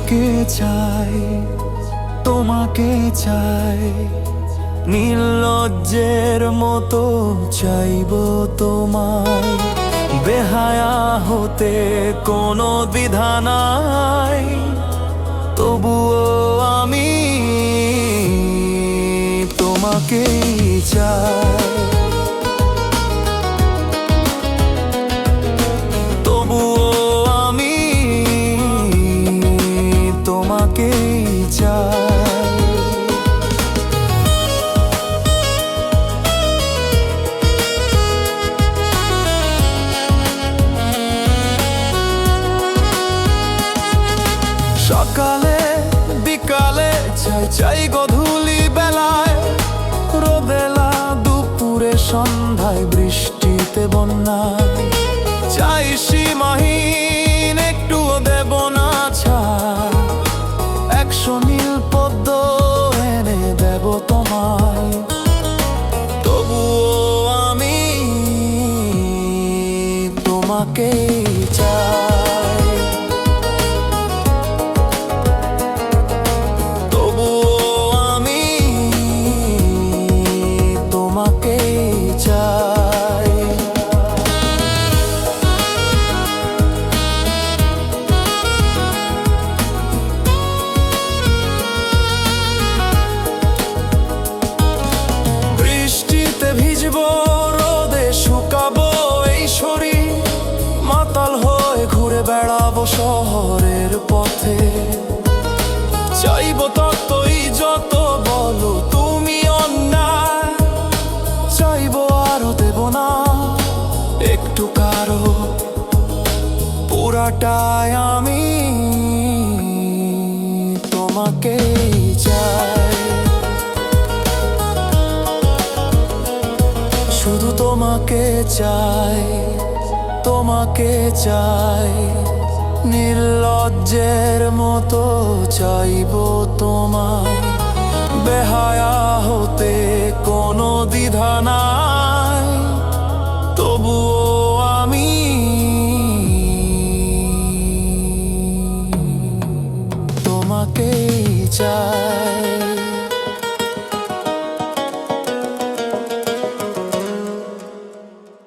তোমাকে চাই, তোমাকে চাই, নির্লজ্জের মতো চাইবো তোমায়। বেহায়া হতে কোনো দ্বিধা নাই, তবুও আমি তোমাকেই চাই। তবুও আমি তোমাকেই চাই। সকালে বিকালে চাই চাই গধূলি বেলায়, রোদেলা দুপুরে সন্ধ্যায় বৃষ্টিতে বন্যায়। চাই সীমাহীন একটুও দেব না ছাড়, 100 নীল পদ্ম এনে দেব তোমায়। তবুও আমি তোমাকেই চাই। রোদে শুকাবো এই শরীর, মাতাল হয়ে ঘুরে বেড়াবো শহরের পথে। চাইবো ততই যত বলো তুমি অন্যায়, চাইবো আরো দেব না একটু কারো, পুরাটাই আমি তোমাকেই চাই। শুধু তোমাকে চাই, তোমাকে চাই, নির্লজ্জের মতো চাইবো তোমায়। বেহায়া হতে কোনো দ্বিধা নাই।